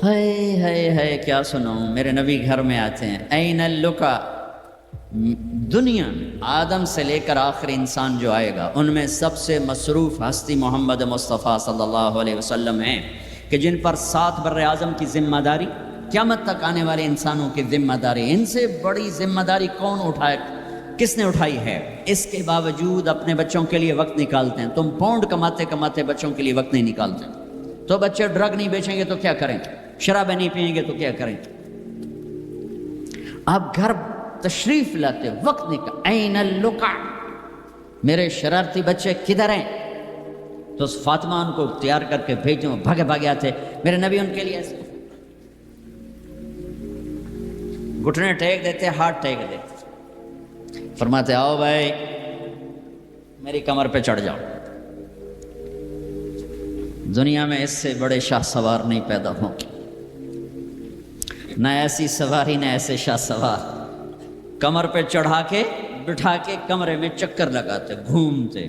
ہے کیا سناؤں، میرے نبی گھر میں آتے ہیں، این اللقا، دنیا آدم سے لے کر آخر انسان جو آئے گا ان میں سب سے مصروف ہستی محمد مصطفیٰ صلی اللہ علیہ وسلم ہیں، کہ جن پر 7 بر اعظم کی ذمہ داری، قیامت تک آنے والے انسانوں کی ذمہ داری، ان سے بڑی ذمہ داری کون اٹھائے، کس نے اٹھائی ہے؟ اس کے باوجود اپنے بچوں کے لیے وقت نکالتے ہیں۔ تم پاؤنڈ کماتے کماتے بچوں کے لیے وقت نہیں نکالتے، تو بچے ڈرگ نہیں بیچیں گے تو کیا کریں، شرابیں نہیں پئیں گے تو کیا کریں؟ آپ گھر تشریف لاتے، وقت نکال، این اللقا، میرے شرارتی بچے کدھر ہیں؟ تو فاطمہ ان کو تیار کر کے بھیجوں، بھاگے بھاگے آتے، میرے نبی ان کے لیے ایسے گھٹنے ٹیک دیتے، ہاتھ ٹیک دیتے، فرماتے آؤ بھائی میری کمر پہ چڑھ جاؤ، دنیا میں اس سے بڑے شاہ سوار نہیں پیدا ہوں گے، نہ ایسی سواری نہ ایسے شاہ سوار، کمر پہ چڑھا کے بٹھا کے کمرے میں چکر لگاتے، گھومتے،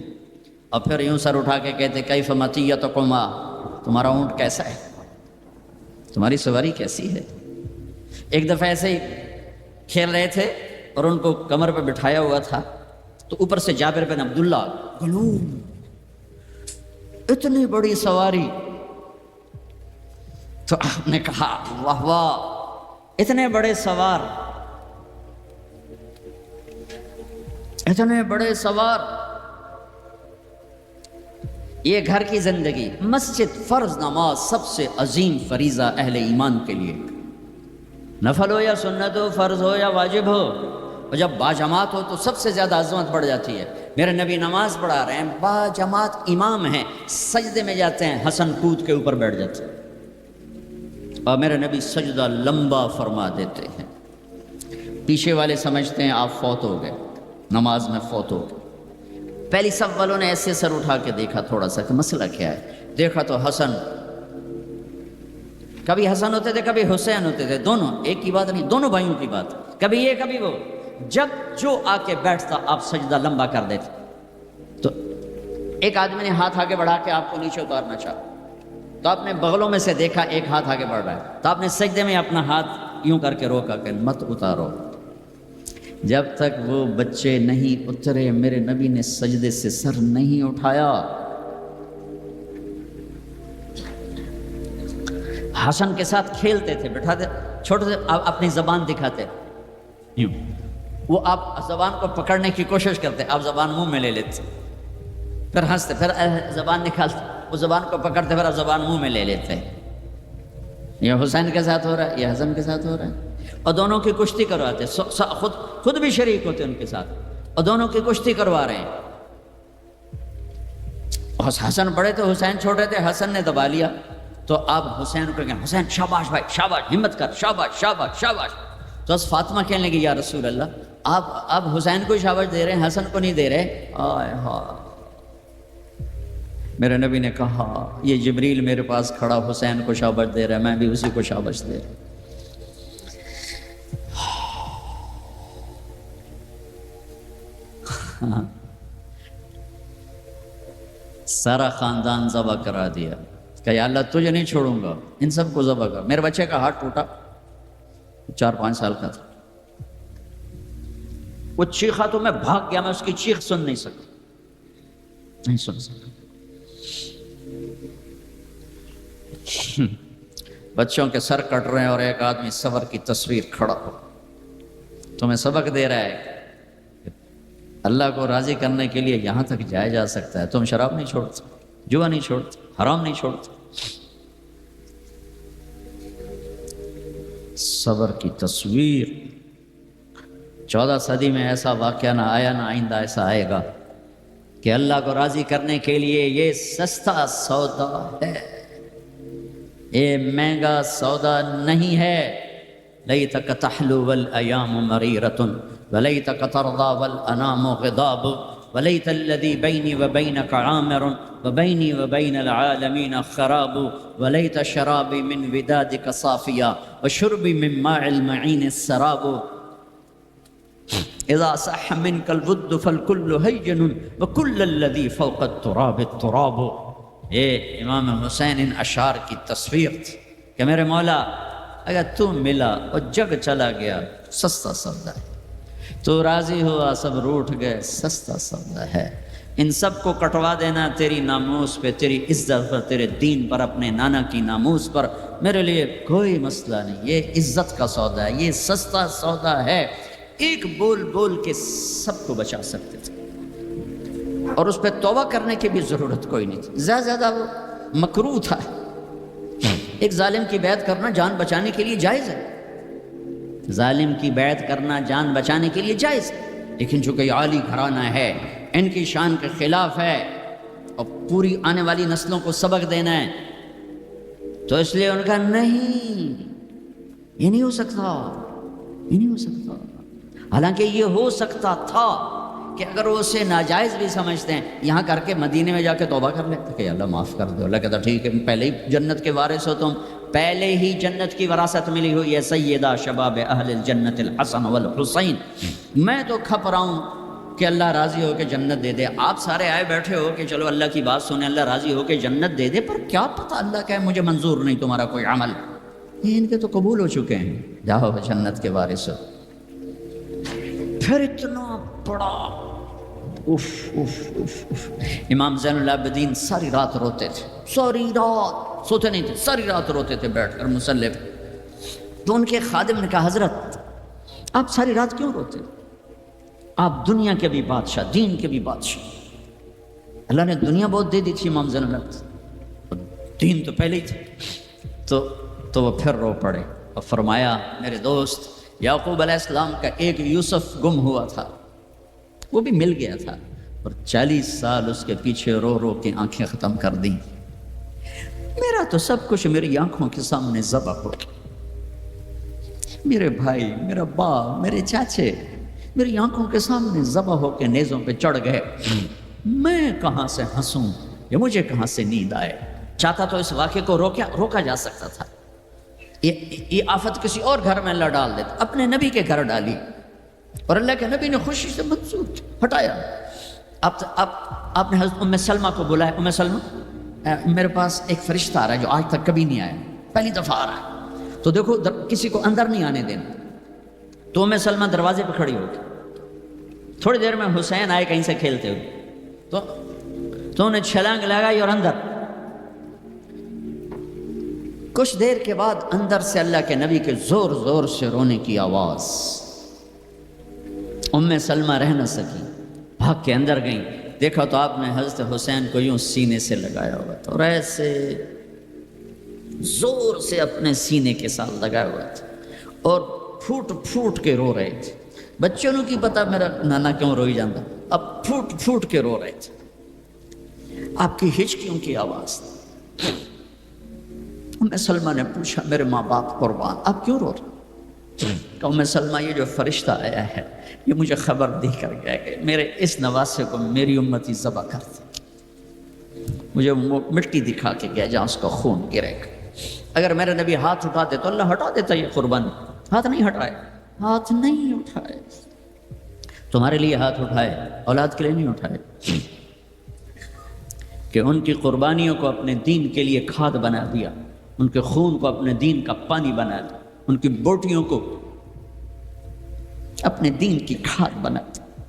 اور پھر یوں سر اٹھا کے کہتے کیف مطیتکما، تمہارا اونٹ کیسا ہے، تمہاری سواری کیسی ہے؟ ایک دفعہ ایسے ہی کھیل رہے تھے اور ان کو کمر پہ بٹھایا ہوا تھا، تو اوپر سے جابر بن عبداللہ گلوم، اتنی بڑی سواری، تو آپ نے کہا واہ واہ، اتنے بڑے سوار، اتنے بڑے سوار، یہ گھر کی زندگی، مسجد، فرض نماز سب سے عظیم فریضہ اہل ایمان کے لیے، نفل ہو یا سنت ہو، فرض ہو یا واجب ہو، اور جب باجماعت ہو تو سب سے زیادہ عظمت بڑھ جاتی ہے۔ میرے نبی نماز پڑھا رہے ہیں، باجماعت امام ہیں، سجدے میں جاتے ہیں، حسن کود کے اوپر بیٹھ جاتے ہیں، اور میرے نبی سجدہ لمبا فرما دیتے ہیں، پیچھے والے سمجھتے ہیں آپ فوت ہو گئے، نماز میں فوت ہو گئے، پہلی صف والوں نے ایسے سر اٹھا کے دیکھا تھوڑا سا کہ مسئلہ کیا ہے، دیکھا تو حسن، کبھی حسن ہوتے تھے کبھی حسین ہوتے تھے، دونوں ایک کی بات نہیں، دونوں بھائیوں کی بات، کبھی یہ کبھی وہ، جب جو آ کے بیٹھتا آپ سجدہ لمبا کر دیتے، تو ایک آدمی نے ہاتھ آگے بڑھا کے آپ کو نیچے اتارنا چاہا، تو آپ نے بغلوں میں سے دیکھا ایک ہاتھ آگے بڑھ رہا ہے، تو آپ نے سجدے میں اپنا ہاتھ یوں کر کے روکا کہ مت اتارو، جب تک وہ بچے نہیں اترے میرے نبی نے سجدے سے سر نہیں اٹھایا۔ حسن کے ساتھ کھیلتے تھے، بٹھاتے، چھوٹے سے اپنی زبان دکھاتے، یوں وہ آپ زبان کو پکڑنے کی کوشش کرتے، آپ زبان منہ میں لے لیتے، پھر ہنستے، پھر زبان نکالتے، وہ زبان کو پکڑتے، پھر آپ زبان منہ میں لے لیتے۔ یہ حسین کے ساتھ ہو رہا ہے، یہ حسن کے ساتھ ہو رہا ہے، اور دونوں کی کشتی کرواتے، خود بھی شریک ہوتے ان کے ساتھ، اور دونوں کی کشتی کروا رہے ہیں۔ حسن بڑے تھے، حسین چھوٹے تھے، حسن نے دبا لیا، تو آپ حسین کو کہیں حسین شاباش بھائی شاباش، ہمت کر، شاباش شاباش شاباش، تو اس فاطمہ کہنے لگی یا رسول اللہ آپ حسین کو شاباش دے رہے ہیں، حسن کو نہیں دے رہے؟ آئے ہاں، میرے نبی نے کہا یہ جبریل میرے پاس کھڑا حسین کو شاباش دے رہا ہے، میں بھی اسی کو شاباش دے رہا ہوں۔ سارا خاندان ذبح کرا دیا کہ یا اللہ تجھے نہیں چھوڑوں گا، ان سب کو ذبح کر۔ میرے بچے کا ہاتھ ٹوٹا، 4-5 سال کا تھا، وہ چیخا تو میں بھاگ گیا، میں اس کی چیخ سن نہیں سکتا، نہیں سن سکتا۔ بچوں کے سر کٹ رہے ہیں اور ایک آدمی صبر کی تصویر کھڑا ہو، تمہیں سبق دے رہا ہے کہ اللہ کو راضی کرنے کے لیے یہاں تک جایا جا سکتا ہے، تم شراب نہیں چھوڑتے، جوا نہیں چھوڑتے، حرام نہیں چھوڑتے۔ صبر کی تصویر، 14 صدی میں ایسا واقعہ نہ آیا، نہ آئندہ ایسا آئے گا کہ اللہ کو راضی کرنے کے لیے یہ سستا سودا ہے، یہ مہنگا سودا نہیں ہے۔ لیتک تحلو والایام مریرۃ ولیتک ترضی والانام غضاب ولیت الذی بینی وبینک عامر وبینی وبین العالمین خراب ولیت شرابی من ودادک صافیا وشربی من ماء المعین السراب اذا صح منک الود فالکل ہین وکل الذی فوق التراب التراب۔ یہ امام حسین ان اشعار کی تصویر تھی کہ میرے مولا اگر تو ملا اور جگ چلا گیا سستا سودا ہے، تو راضی ہوا سب روٹھ گئے سستا سودا ہے، ان سب کو کٹوا دینا تیری ناموس پہ، تیری عزت پر، تیرے دین پر، اپنے نانا کی ناموس پر، میرے لیے کوئی مسئلہ نہیں، یہ عزت کا سودا ہے، یہ سستا سودا ہے۔ ایک بول بول کے سب کو بچا سکتے تھے، اور اس پہ توبہ کرنے کی بھی ضرورت کوئی نہیں تھی، زیادہ وہ مکروہ تھا۔ ایک ظالم کی بیعت کرنا جان بچانے کے لیے جائز ہے، ظالم کی بیعت کرنا جان بچانے کے لیے جائز ہے، لیکن چونکہ یہ عالی گھرانہ ہے، ان کی شان کے خلاف ہے، اور پوری آنے والی نسلوں کو سبق دینا ہے، تو اس لیے ان کا نہیں، یہ نہیں ہو سکتا، یہ نہیں ہو سکتا۔ حالانکہ یہ ہو سکتا تھا کہ اگر وہ اسے ناجائز بھی سمجھتے ہیں، یہاں کر کے مدینے میں جا کے توبہ کر لیتے کہ اللہ معاف کر دو، اللہ کہتا ٹھیک ہے، پہلے ہی جنت کے وارث ہو تم، پہلے ہی جنت کی وراثت ملی ہوئی ہے، سیدہ شباب اہل الجنت الحسن والحسین، میں تو کھپ رہا ہوں کہ اللہ راضی ہو کے جنت دے دے، آپ سارے آئے بیٹھے ہو کہ چلو اللہ کی بات سنیں، اللہ راضی ہو کے جنت دے دے، پر کیا پتہ اللہ کہے مجھے منظور نہیں تمہارا کوئی عمل، یہ ان کے تو قبول ہو چکے ہیں، جاؤ جنت کے وارث ہو۔ پھر اتنا بڑا اف اف اف اف، امام زین العابدین ساری رات روتے تھے، ساری رات سوتے نہیں تھے، ساری رات روتے تھے بیٹھ کر مصلی پہ۔ تو ان کے خادم نے کہا حضرت آپ ساری رات کیوں روتے؟ آپ دنیا کے بھی بادشاہ، دین کے بھی بادشاہ، اللہ نے دنیا بہت دے دی تھی امام زین العابدین، دین تو پہلے ہی تھے۔ تو وہ پھر رو پڑے اور فرمایا میرے دوست یعقوب علیہ السلام کا ایک یوسف گم ہوا تھا، وہ بھی مل گیا تھا، اور 40 سال اس کے پیچھے رو رو کے آنکھیں ختم کر دیں، میرا تو سب کچھ میری آنکھوں کے سامنے ذبح ہو گیا، میرے بھائی، میرا باپ، میرے چاچے میری آنکھوں کے سامنے ذبح ہو کے نیزوں پہ چڑھ گئے، میں کہاں سے ہنسوں یا مجھے کہاں سے نیند آئے؟ چاہتا تو اس واقعے کو روکا جا سکتا تھا، یہ آفت کسی اور گھر میں اللہ ڈال دیتا، اپنے نبی کے گھر ڈالی، اور اللہ کے نبی نے خوشی سے منظور ہٹایا۔ آپ نے حضرت ام سلمہ کو بلایا، ام سلمہ میرے پاس ایک فرشتہ آ رہا ہے جو آج تک کبھی نہیں آیا، پہلی دفعہ آ رہا ہے، تو دیکھو کسی کو اندر نہیں آنے دینا۔ تو ام سلمہ دروازے پہ کھڑی ہو گئی، تھوڑی دیر میں حسین آئے کہیں سے کھیلتے ہوئے، تو انہیں چھلانگ لگائی اور اندر۔ کچھ دیر کے بعد اندر سے اللہ کے نبی کے زور زور سے رونے کی آواز، ام سلمہ رہ نہ سکی، بھاگ کے اندر گئیں، دیکھا تو آپ نے حضرت حسین کو یوں سینے سے لگایا ہوا تھا، اور ایسے زور سے اپنے سینے کے ساتھ لگایا ہوا تھا، اور پھوٹ پھوٹ کے رو رہے تھے۔ بچوں کی پتہ میرا نانا کیوں روئی جاتا، اب پھوٹ پھوٹ کے رو رہے تھے، آپ کی ہچکیوں کی آواز۔ ام سلمہ نے پوچھا میرے ماں باپ قربان آپ کیوں رو رہے؟ کہ ام سلمہ یہ جو فرشتہ آیا ہے یہ مجھے خبر دے کر گیا کہ میرے اس نواسے کو میری امتی ذبح کر دے، مجھے مٹی دکھا کے گیا جہاں اس کا خون گرے گا، اگر میرے نبی ہاتھ اٹھاتے تو اللہ ہٹا دیتا یہ قربانی، ہاتھ نہیں ہٹائے، ہاتھ نہیں اٹھائے، تمہارے لیے ہاتھ اٹھائے، اولاد کے لیے نہیں اٹھائے، کہ ان کی قربانیوں کو اپنے دین کے لیے کھاد بنا دیا، ان کے خون کو اپنے دین کا پانی بنا دیا، ان کی بوٹیوں کو اپنے دین کی کھاد بنا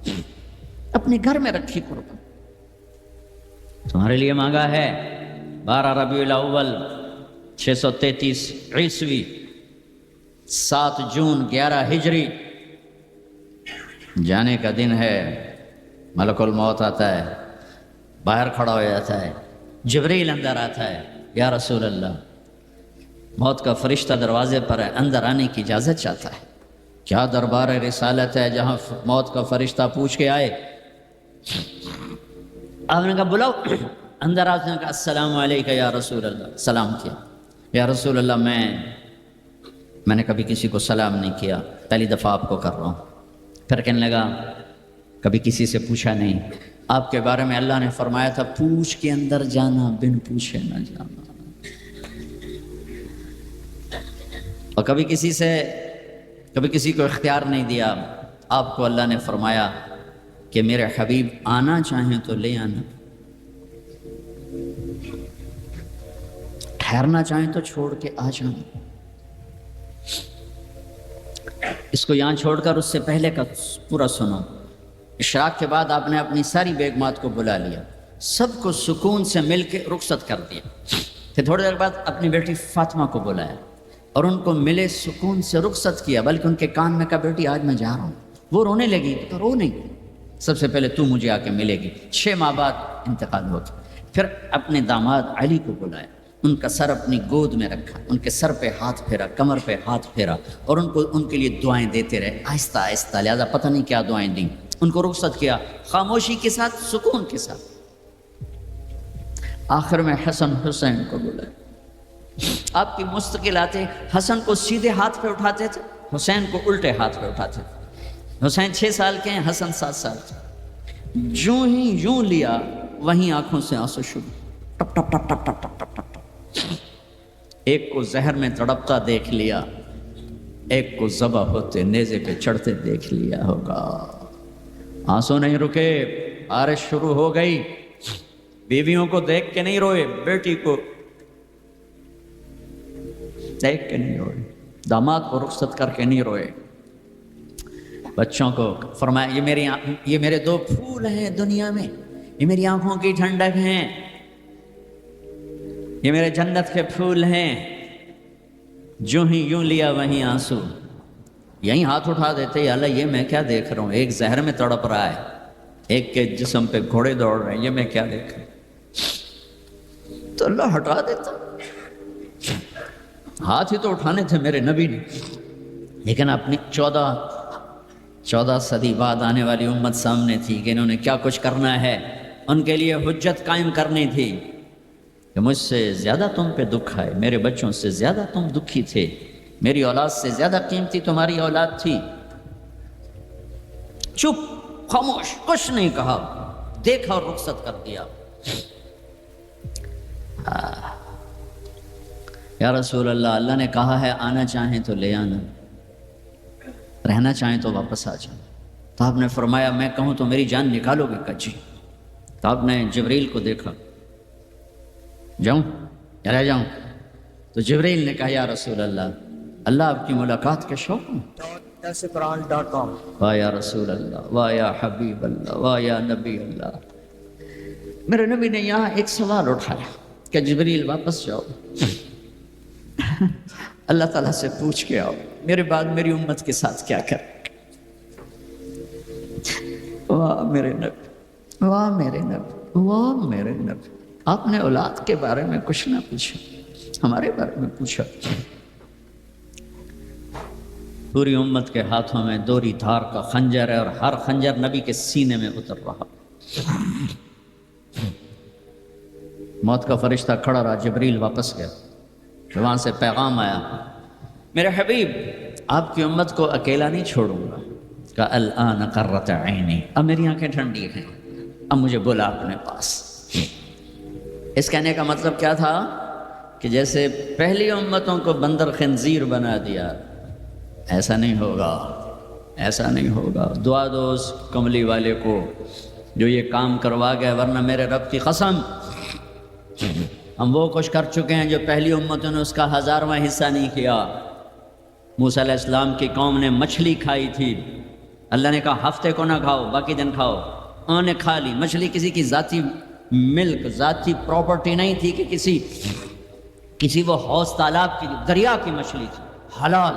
دی، اپنے گھر میں رکھی قربان، تمہارے لیے مانگا ہے 12 ربیع الاول 633 عیسوی 7 جون 11 ہجری جانے کا دن ہے، ملک الموت آتا ہے، باہر کھڑا ہو جاتا ہے، جبریل اندر آتا ہے، یا رسول اللہ موت کا فرشتہ دروازے پر ہے، اندر آنے کی اجازت چاہتا ہے، کیا دربار رسالت ہے جہاں موت کا فرشتہ پوچھ کے آئے؟ آپ نے کہا بلاؤ، اندر آپ نے کہا السلام علیکم یا رسول اللہ، سلام کیا، یا رسول اللہ میں نے کبھی کسی کو سلام نہیں کیا، پہلی دفعہ آپ کو کر رہا ہوں۔ پھر کہنے لگا کبھی کسی سے پوچھا نہیں، آپ کے بارے میں اللہ نے فرمایا تھا پوچھ کے اندر جانا، بن پوچھے نہ جانا، اور کبھی کسی کو اختیار نہیں دیا، آپ کو اللہ نے فرمایا کہ میرے حبیب آنا چاہیں تو لے آنا، ٹھہرنا چاہیں تو چھوڑ کے آ جائیں. اس کو یہاں چھوڑ کر اس سے پہلے کا پورا سنو. اشراق کے بعد آپ نے اپنی ساری بیگمات کو بلا لیا, سب کو سکون سے مل کے رخصت کر دیا. پھر تھوڑی دیر بعد اپنی بیٹی فاطمہ کو بلایا اور ان کو ملے سکون سے رخصت کیا, بلکہ ان کے کان میں کہا بیٹی آج میں جا رہا ہوں. وہ رونے لگی تو رو نہیں, سب سے پہلے تو مجھے آ کے ملے گی. 6 ماہ بعد انتقال ہو گیا. پھر اپنے داماد علی کو بلایا, ان کا سر اپنی گود میں رکھا, ان کے سر پہ ہاتھ پھیرا, کمر پہ ہاتھ پھیرا اور ان کے لیے دعائیں دیتے رہے آہستہ آہستہ. لہٰذا پتہ نہیں کیا دعائیں دیں. ان کو رخصت کیا خاموشی کے ساتھ, سکون کے ساتھ. آخر میں حسن حسین کو بلایا. آپ کی مستقل آتے حسن کو سیدھے ہاتھ پہ اٹھاتے تھے, حسین کو الٹے ہاتھ پہ اٹھاتے تھے. حسین 6 سال کے ہیں, حسن 7 سال کے. جو ہی یوں لیا وہیں آنکھوں سے آنسو شروع, ٹپ ٹپ ٹپ ٹپ ٹپ ٹپ ٹپ ٹپ. ایک کو زہر میں تڑپتا دیکھ لیا, ایک کو ذبح ہوتے نیزے پہ چڑھتے دیکھ لیا ہوگا. آنسو نہیں رکے, بارش شروع ہو گئی. بیویوں کو دیکھ کے نہیں روئے, بیٹی کو دیکھ کے نہیں روئے, داماد کو رخصت کر کے نہیں روئے. بچوں کو فرمایا یہ میرے 2 پھول ہیں دنیا میں, یہ میری آنکھوں کی ٹھنڈک ہیں, یہ میرے جنت کے پھول ہیں. جو ہی یوں لیا وہیں آنسو. یہیں ہاتھ اٹھا دیتے, یا اللہ یہ میں کیا دیکھ رہا ہوں, ایک زہر میں تڑپ رہا ہے, ایک کے جسم پہ گھوڑے دوڑ رہے ہیں, یہ میں کیا دیکھ رہا ہوں. تو اللہ ہٹا دیتا. ہاتھ ہی تو اٹھانے تھے میرے نبی نے, لیکن اپنی 14 صدی بعد آنے والی امت سامنے تھی کہ انہوں نے کیا کچھ کرنا ہے. ان کے لیے حجت قائم کرنی تھی کہ مجھ سے زیادہ تم پہ دکھ ہے, میرے بچوں سے زیادہ تم دکھی تھے, میری اولاد سے زیادہ قیمتی تمہاری اولاد تھی. چپ, خاموش, کچھ نہیں کہا, دیکھا اور رخصت کر دیا. یا رسول اللہ, اللہ نے کہا ہے آنا چاہیں تو لے آنا, رہنا چاہیں تو واپس آ جاؤ. تو آپ نے فرمایا میں کہوں تو میری جان نکالو گے؟ کہا جی. تو آپ نے جبریل کو دیکھا, جاؤں یا رہ جاؤں؟ تو جبریل نے کہا یا رسول اللہ, اللہ آپ کی ملاقات کے شوق میں. واہ یا رسول اللہ, واہ یا حبیب اللہ, واہ یا نبی اللہ. میرے نبی نے یہاں ایک سوال اٹھایا کہ جبریل واپس جاؤ, اللہ تعالیٰ سے پوچھ کے آؤ میرے بعد میری امت کے ساتھ کیا کر. واہ میرے نبی, واہ میرے نبی, واہ میرے نبی. آپ نے اولاد کے بارے میں کچھ نہ پوچھا, ہمارے بارے میں پوچھا. پوری امت کے ہاتھوں میں دوری دھار کا خنجر ہے, اور ہر خنجر نبی کے سینے میں اتر رہا. موت کا فرشتہ کھڑا رہا, جبریل واپس گیا. وہاں سے پیغام آیا, میرے حبیب آپ کی امت کو اکیلا نہیں چھوڑوں گا. کہ الآن قرۃ عینی, اب میری آنکھیں ٹھنڈی ہیں, اب مجھے بلا اپنے پاس. اس کہنے کا مطلب کیا تھا کہ جیسے پہلی امتوں کو بندر خنزیر بنا دیا, ایسا نہیں ہوگا, ایسا نہیں ہوگا. دعا دو اس کملی والے کو جو یہ کام کروا گیا, ورنہ میرے رب کی قسم ہم وہ کچھ کر چکے ہیں جو پہلی امتوں نے اس کا 1000واں حصہ نہیں کیا. موسیٰ علیہ السلام کی قوم نے مچھلی کھائی تھی, اللہ نے کہا ہفتے کو نہ کھاؤ, باقی دن کھاؤ. انہوں نے کھا لی. مچھلی کسی کی ذاتی ملک, ذاتی پراپرٹی نہیں تھی کہ کسی وہ حوض تالاب کی, دریا کی مچھلی تھی, حلال.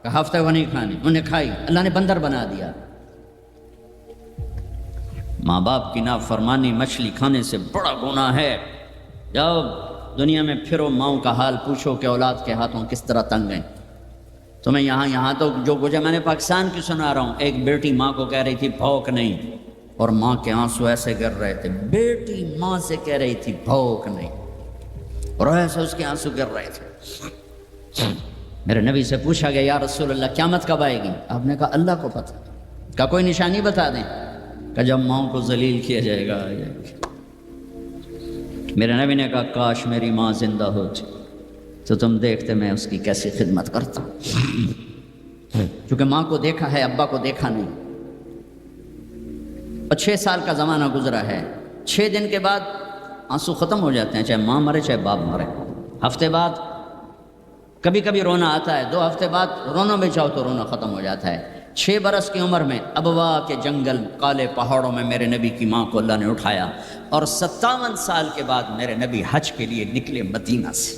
کہ ہفتے کو نہیں کھانی, انہوں نے کھائی, اللہ نے بندر بنا دیا. ماں باپ کی نافرمانی مچھلی کھانے سے بڑا گناہ ہے. جاؤ دنیا میں پھرو, ماؤں کا حال پوچھو کہ اولاد کے ہاتھوں کس طرح تنگ ہیں. تو میں یہاں تو جو گزرا میں نے پاکستان کی سنا رہا ہوں. ایک بیٹی ماں کو کہہ رہی تھی بھوک نہیں, اور ماں کے آنسو ایسے گر رہے تھے. بیٹی ماں سے کہہ رہی تھی بھوک نہیں, اور ایسے اس کے آنسو گر رہے تھے. میرے نبی سے پوچھا گیا یا رسول اللہ قیامت کب آئے گی؟ آپ نے کہا اللہ کو پتہ. کہا کوئی نشانی بتا دیں. کہ جب ماؤں کو ذلیل کیا جائے گا. میرے نبی نے کہا کاش میری ماں زندہ ہوتی تو تم دیکھتے میں اس کی کیسی خدمت کرتا. کیونکہ ماں کو دیکھا ہے, ابا کو دیکھا نہیں. اور 6 سال کا زمانہ گزرا ہے. 6 دن کے بعد آنسو ختم ہو جاتے ہیں, چاہے ماں مرے چاہے باپ مرے. ہفتے بعد کبھی کبھی رونا آتا ہے، 2 ہفتے بعد رونا بھی چاہو تو رونا ختم ہو جاتا ہے۔ 6 برس کی عمر میں ابوا کے جنگل کالے پہاڑوں میں میرے نبی کی ماں کو اللہ نے اٹھایا، اور 57 سال کے بعد میرے نبی حج کے لیے نکلے مدینہ سے۔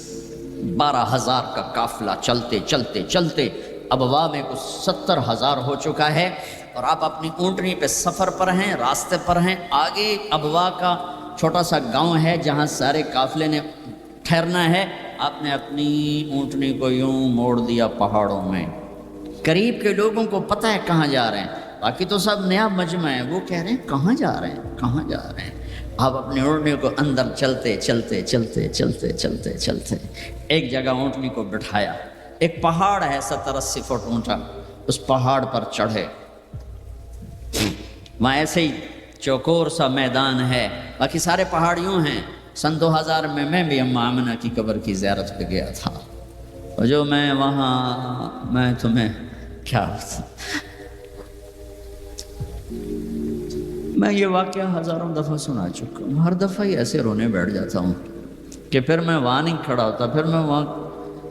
12,000 کا قافلہ چلتے چلتے چلتے ابوا میں کچھ 70,000 ہو چکا ہے، اور آپ اپنی اونٹنی پہ سفر پر ہیں، راستے پر ہیں۔ آگے ابوا کا چھوٹا سا گاؤں ہے جہاں سارے قافلے نے ٹھہرنا ہے۔ آپ نے اپنی اونٹنی کو یوں موڑ دیا پہاڑوں میں۔ قریب کے لوگوں کو پتہ ہے کہاں جا رہے ہیں، باقی تو سب نیا مجمع ہے، وہ کہہ رہے ہیں کہاں جا رہے ہیں، کہاں جا رہے ہیں۔ آپ اپنی اونٹنی کو اندر چلتے چلتے چلتے چلتے چلتے چلتے ایک جگہ اونٹنی کو بٹھایا۔ ایک پہاڑ ہے 70-80 فٹ اونچا، اس پہاڑ پر چڑھے۔ وہاں ایسے ہی چوکور سا میدان ہے، باقی سارے پہاڑ یوں ہیں۔ سن 2000 میں بھی اماں آمنہ کی قبر کی زیارت پہ گیا تھا، اور جو میں وہاں، میں تمہیں کیا میں یہ واقعہ ہزاروں دفعہ سنا چکا ہوں، ہر دفعہ ہی ایسے رونے بیٹھ جاتا ہوں کہ پھر میں وہاں نہیں کھڑا ہوتا، پھر میں وہاں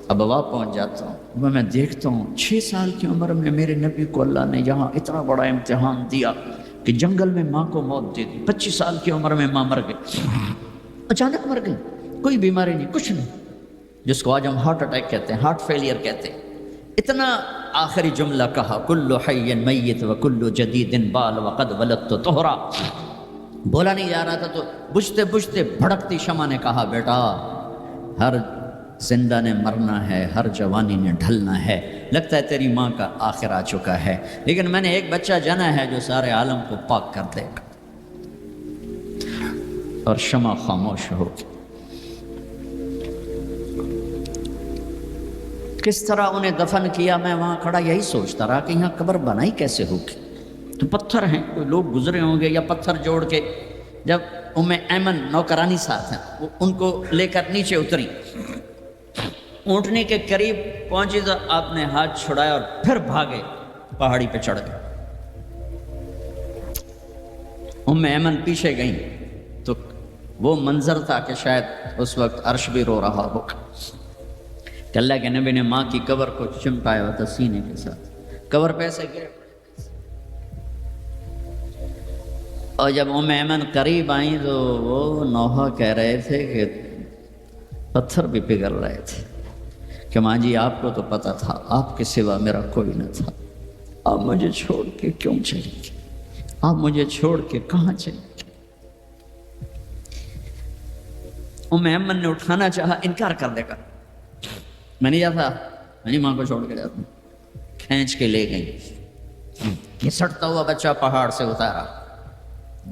ابوا پہنچ جاتا ہوں۔ میں دیکھتا ہوں 6 سال کی عمر میں میرے نبی کو اللہ نے یہاں اتنا بڑا امتحان دیا کہ جنگل میں ماں کو موت دے دی۔ 25 سال کی عمر میں ماں مر گئی، اچانک مر گئی، کوئی بیماری نہیں، کچھ نہیں، جس کو آج ہم ہارٹ اٹیک کہتے ہیں، ہارٹ فیلئر کہتے ہیں۔ اتنا آخری جملہ کہا، کل حی میت و کل جدید بال وقد ولدت طہرا۔ بولا نہیں جا رہا تھا تو بجھتے بجھتے بھڑکتی شمع نے کہا، بیٹا ہر زندہ نے مرنا ہے، ہر جوانی نے ڈھلنا ہے، لگتا ہے تیری ماں کا آخر آ چکا ہے، لیکن میں نے ایک بچہ جنا ہے جو سارے عالم کو پاک کر دے گا۔ اور شمع خاموش ہو گئی۔ کس طرح انہیں دفن کیا، میں وہاں کھڑا یہی سوچتا رہا کہ یہاں قبر بنائی کیسے ہوگی۔ تو پتھر ہیں، کوئی لوگ گزرے ہوں گے یا پتھر جوڑ کے۔ جب ایمن نوکرانی ساتھ ہیں، وہ ان کو لے کر نیچے اتری، اونٹنی کے قریب پہنچی تو آپ نے ہاتھ چھڑایا اور پھر بھاگے، پہاڑی پہ چڑھ گئے۔ ایمن پیچھے گئیں تو وہ منظر تھا کہ شاید اس وقت عرش بھی رو رہا ہوگا کہ اللہ کے نبی نے ماں کی قبر کو چمٹایا ہوا تھا سینے کے ساتھ، قبر پہ ایسے گرے۔ اور جب ایمن قریب آئیں تو وہ نوحہ کہہ رہے تھے کہ پتھر بھی پگھل رہے تھے کہ ماں جی آپ کو تو پتہ تھا آپ کے سوا میرا کوئی نہ تھا، آپ مجھے چھوڑ کے کیوں چلی گئی، آپ مجھے چھوڑ کے کہاں چلی گئی۔ ایمن نے اٹھانا چاہا، انکار کر دے گا، میں نہیں جاتا، میں نہیں ماں کو چھوڑ کے جاتا ہوں۔ کھینچ کے لے گئی، یہ سڑتا ہوا بچہ پہاڑ سے اتارا۔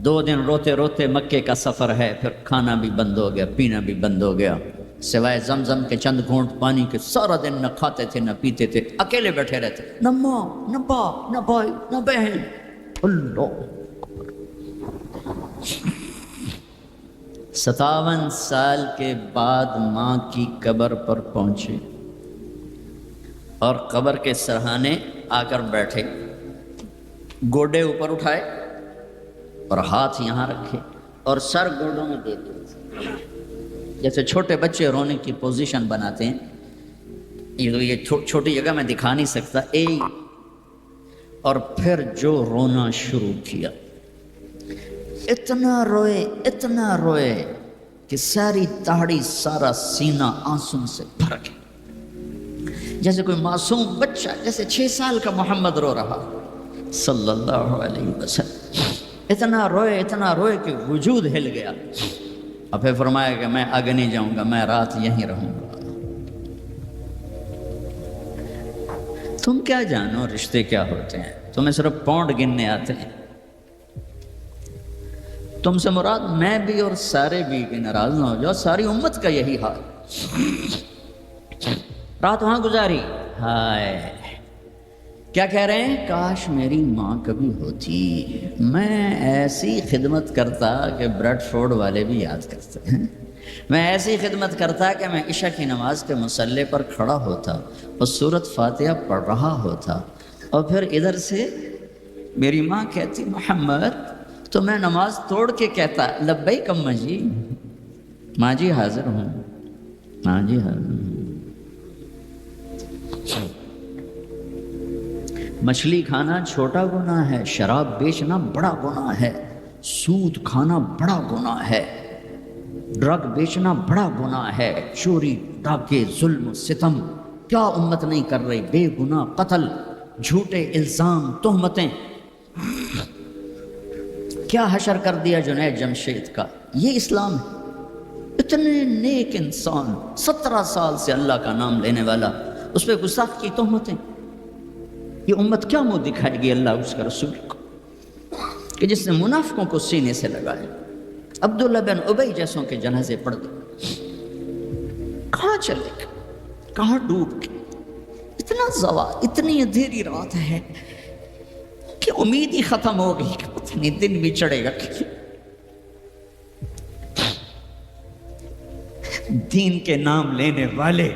2 دن روتے روتے مکے کا سفر ہے، پھر کھانا بھی بند ہو گیا، پینا بھی بند ہو گیا، سوائے زمزم کے چند گھونٹ پانی کے سارا دن نہ کھاتے تھے نہ پیتے تھے، اکیلے بیٹھے رہتے، نہ ماں نہ باپ نہ بھائی نہ بہن۔ اللہ 57 سال کے بعد ماں کی قبر پر پہنچے اور قبر کے سرہانے آ کر بیٹھے، گوڈے اوپر اٹھائے اور ہاتھ یہاں رکھے اور سر گوڈوں میں دے دیے، جیسے چھوٹے بچے رونے کی پوزیشن بناتے ہیں۔ یہ چھوٹی جگہ میں دکھا نہیں سکتا، اور پھر جو رونا شروع کیا، اتنا روئے کہ ساری داڑھی سارا سینہ آنسوں سے بھر گیا، جیسے کوئی معصوم بچہ، جیسے 6 سال کا محمد رو رہا صلی اللہ علیہ وسلم۔ اتنا روئے کہ وجود ہل گیا، اور پھر فرمایا کہ میں آگے نہیں جاؤں گا، میں رات یہیں رہوں گا۔ تم کیا جانو رشتے کیا ہوتے ہیں، تمہیں صرف پاؤنڈ گننے آتے ہیں۔ تم سے مراد میں بھی اور سارے بھی، کہ ناراض نہ ہو جاؤ، ساری امت کا یہی حال۔ رات وہاں گزاری، ہائے کیا کہہ رہے ہیں، کاش میری ماں کبھی ہوتی، میں ایسی خدمت کرتا کہ بریڈ فورڈ والے بھی یاد کرتے ہیں، میں ایسی خدمت کرتا کہ میں عشاء کی نماز کے مصلے پر کھڑا ہوتا اور سورۃ فاتحہ پڑھ رہا ہوتا، اور پھر ادھر سے میری ماں کہتی محمد، تو میں نماز توڑ کے کہتا لبیک اماں جی، ماں جی حاضر ہوں، ہاں جی ہاں، مچھلی کھانا چھوٹا گناہ ہے، شراب بیچنا بڑا گناہ ہے، سود کھانا بڑا گناہ ہے، ڈرگ بیچنا بڑا گناہ ہے، چوری ڈاکے ظلم ستم کیا امت نہیں کر رہی، بے گناہ قتل، جھوٹے الزام تہمتیں، کیا حشر کر دیا جنید جمشید کا. یہ اسلام ہے. اتنے نیک انسان 17 سال سے اللہ کا نام لینے والا، اس پہ گستاخ کی تہمتیں. یہ امت کیا منہ دکھائے گی اللہ اس کا رسول کو کہ جس نے منافقوں کو سینے سے لگایا. عبداللہ بن ابی جیسوں کے جنازے پڑھ گئے. کہاں چلے گئے، کہاں ڈوب گئے. اتنا زوال، اتنی اندھیری رات ہے کہ امید ہی ختم ہو گئی کہ پتہ نہیں دن بھی چڑھے گا. دین کے نام لینے والے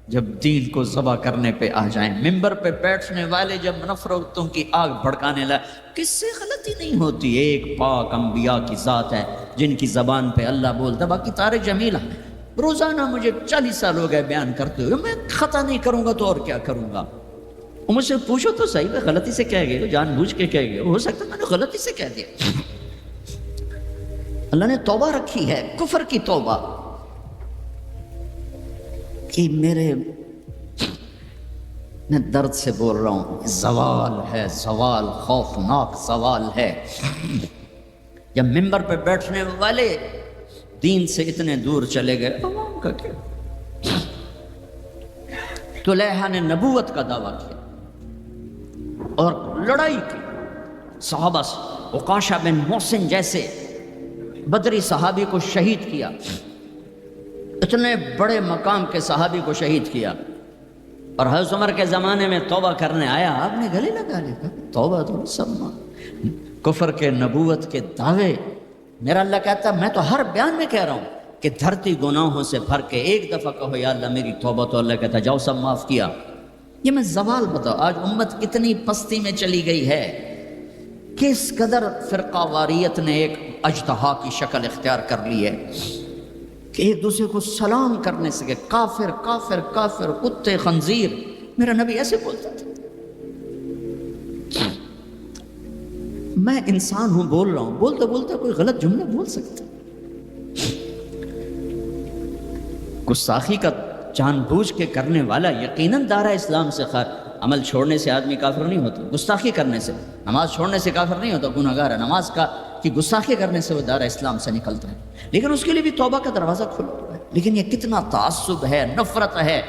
جب دین کو ذبح کرنے پہ آ جائیں، ممبر پہ بیٹھنے والے جب نفرتوں کی آگ بھڑکانے لائے، کس سے غلطی نہیں ہوتی. ایک پاک انبیاء کی ذات ہے جن کی زبان پہ اللہ بولتا. باقی طارق جمیلہ روزانہ مجھے 40 سال ہو گئے بیان کرتے ہوئے، میں خطا نہیں کروں گا تو اور کیا کروں گا. مجھ سے پوچھو تو صحیح، میں غلطی سے کہہ گئے، جان بوجھ کے کہہ گئے، ہو سکتا ہے میں نے غلطی سے کہہ دیا. اللہ نے توبہ رکھی ہے، کفر کی توبہ، کہ میرے میں درد سے بول رہا ہوں. زوال ہے، زوال خوفناک زوال ہے. جب ممبر پہ بیٹھنے والے دین سے اتنے دور چلے گئے، عوام کا کیا. طلحہ نے نبوت کا دعویٰ کیا اور لڑائی کی صحابہ سے. عکاشہ بن محسن جیسے بدری صحابی کو شہید کیا، اتنے بڑے مقام کے صحابی کو شہید کیا. اور حضرت عمر کے زمانے میں توبہ کرنے آیا، آپ نے گلے لگا لیا. توبہ تو سب کفر کے نبوت کے دعوے. میرا اللہ کہتا ہے میں تو ہر بیان میں کہہ رہا ہوں کہ دھرتی گناہوں سے بھر کے ایک دفعہ کہو یا اللہ میری توبہ، تو اللہ کہتا ہے جاؤ سب معاف کیا. یہ میں زوال بتاؤ. آج امت کتنی پستی میں چلی گئی ہے، کس قدر فرقہ واریت نے ایک اژدہا کی شکل اختیار کر لی ہے کہ ایک دوسرے کو سلام کرنے سے کہ کافر کافر کافر، کتے خنزیر. میرا نبی ایسے بولتا تھا. میں انسان ہوں، بول رہا ہوں، بولتے بولتے کوئی غلط جملہ بول سکتا. گستاخی کا جان بوجھ کے کرنے والا یقیناً دائرہ اسلام سے خارج. عمل چھوڑنے سے آدمی کافر نہیں ہوتا، گستاخی کرنے سے، نماز چھوڑنے سے کافر نہیں ہوتا، گناہ گار ہے. نماز کی گستاخی کرنے سے وہ دائرہ اسلام سے نکلتا ہے، لیکن اس کے لیے بھی توبہ کا دروازہ کھلا ہوا ہے. لیکن یہ کتنا تعصب ہے، نفرت ہے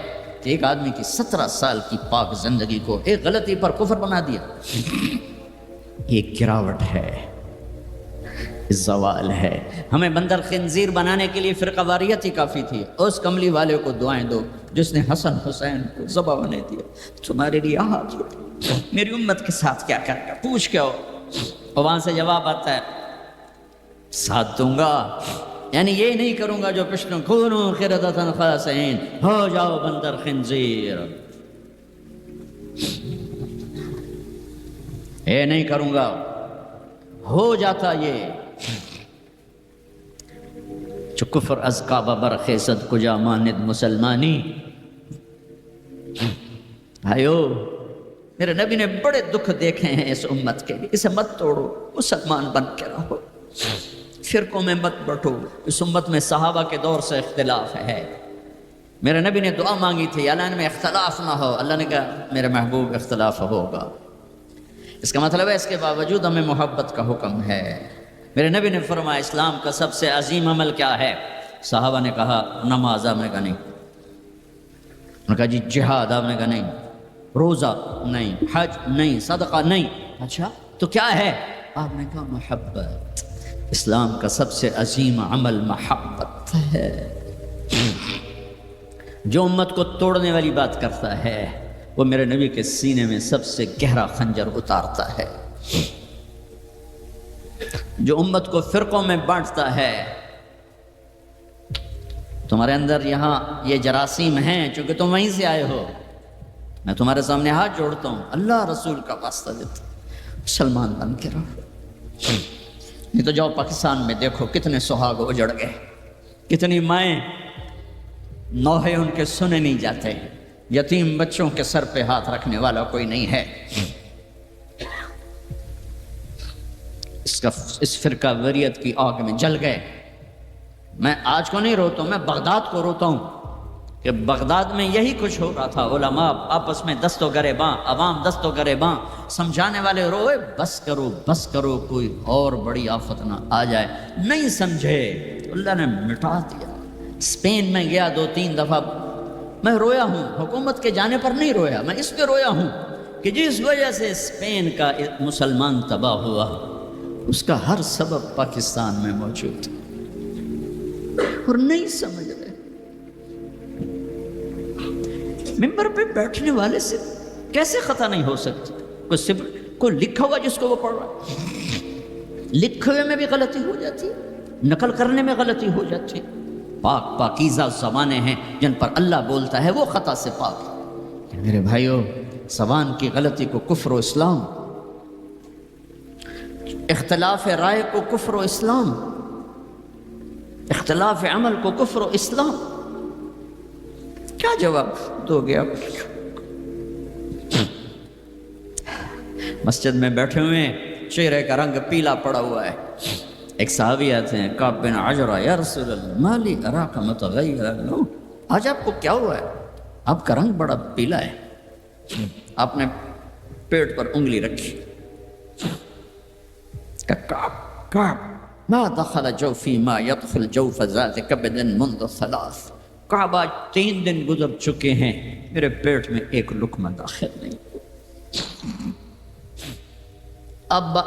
کہ ایک آدمی کی 17 سال کی پاک زندگی کو ایک غلطی پر کفر بنا دیا. یہ گراوٹ ہے، زوال ہے. ہمیں بندر خنزیر بنانے کے لیے فرقہ واریت ہی کافی تھی. اس کملی والے کو دعائیں دو جس نے حسن حسین کو ذبح بنا دیا. تمہارے لیے ہاتھ اٹھا، میری امت کے ساتھ کیا کرے گا پوچھ کے ہو. اور وہاں سے جواب آتا ہے ساتھ دوں گا، یعنی یہ نہیں کروں گا جو پشتوں کونو قردۃ خاسئین، ہو جاؤ بندر خنزیر. یہ نہیں کروں گا، ہو جاتا یہ. چو کفر از کعبہ برخیزد کجا ماند مسلمانی. بھائیو، میرے نبی نے بڑے دکھ دیکھے ہیں اس امت کے لیے. اسے مت توڑو، مسلمان بن کے رہو، فرقوں میں مت بٹو. اس امت میں صحابہ کے دور سے اختلاف ہے. میرے نبی نے دعا مانگی تھی اللہ میں اختلاف نہ ہو. اللہ نے کہا میرے محبوب اختلاف ہوگا. اس کا مطلب ہے اس کے باوجود ہمیں محبت کا حکم ہے. میرے نبی نے فرمایا اسلام کا سب سے عظیم عمل کیا ہے؟ صحابہ نے کہا نماز. آپ نے کہا نہیں. انہوں نے کہا جی جہاد. آپ نے کہا نہیں. روزہ نہیں. حج نہیں. صدقہ نہیں. اچھا تو کیا ہے؟ آپ نے کہا محبت. اسلام کا سب سے عظیم عمل محبت ہے. جو امت کو توڑنے والی بات کرتا ہے وہ میرے نبی کے سینے میں سب سے گہرا خنجر اتارتا ہے. جو امت کو فرقوں میں بانٹتا ہے. تمہارے اندر یہاں یہ جراثیم ہیں چونکہ تم وہیں سے آئے ہو. میں تمہارے سامنے ہاتھ جوڑتا ہوں، اللہ رسول کا واسطہ دیتا ہوں، مسلمان بن کے رہو. نہیں تو جاؤ پاکستان میں دیکھو کتنے سہاگ اجڑ گئے، کتنی مائیں نوحے ان کے سنے نہیں جاتے، یتیم بچوں کے سر پہ ہاتھ رکھنے والا کوئی نہیں ہے۔ اس فرقہ وریت کی آگ میں جل گئے۔ میں آج کو نہیں روتا ہوں، میں بغداد کو روتا ہوں کہ بغداد میں یہی کچھ ہو رہا تھا۔ علماء آپس میں دست و گریباں، عوام دست و گریباں، سمجھانے والے روئے بس کرو بس کرو، کوئی اور بڑی آفت نہ آ جائے۔ نہیں سمجھے، اللہ نے مٹا دیا۔ اسپین میں گیا 2-3 دفعہ، میں رویا ہوں، حکومت کے جانے پر نہیں رویا، میں اس پہ رویا ہوں کہ جس وجہ سے اسپین کا مسلمان تباہ ہوا، اس کا ہر سبب پاکستان میں موجود ہے، اور نہیں سمجھ رہے۔ ممبر پہ بیٹھنے والے سے کیسے خطا نہیں ہو سکتی؟ کوئی لکھا ہوا جس کو وہ پڑھ رہا ہے، لکھے ہوئے میں بھی غلطی ہو جاتی، نقل کرنے میں غلطی ہو جاتی۔ پاکیزہ زبانیں ہیں جن پر اللہ بولتا ہے، وہ خطا سے پاک ہے۔ میرے بھائیو، زبان کی غلطی کو کفر و اسلام، اختلاف رائے کو کفر و اسلام، اختلاف عمل کو کفر و اسلام، کیا جواب دو گے آپ؟ مسجد میں بیٹھے ہوئے ہیں، چہرے کا رنگ پیلا پڑا ہوا ہے۔ ایک صحابی آتے ہیں، کعب بن عجرہ، یا رسول اللہ مالی اراک متغیرا، آج آپ کو کیا ہوا ہے؟ آپ کا رنگ بڑا پیلا ہے۔ آپ نے پیٹ پر انگلی رکھی، کعب ما دخل جوفی ما يدخل جوف ذات کبد منذ 3، کعب آج 3 دن گزر چکے ہیں، میرے پیٹ میں ایک لقمہ داخل نہیں۔ اب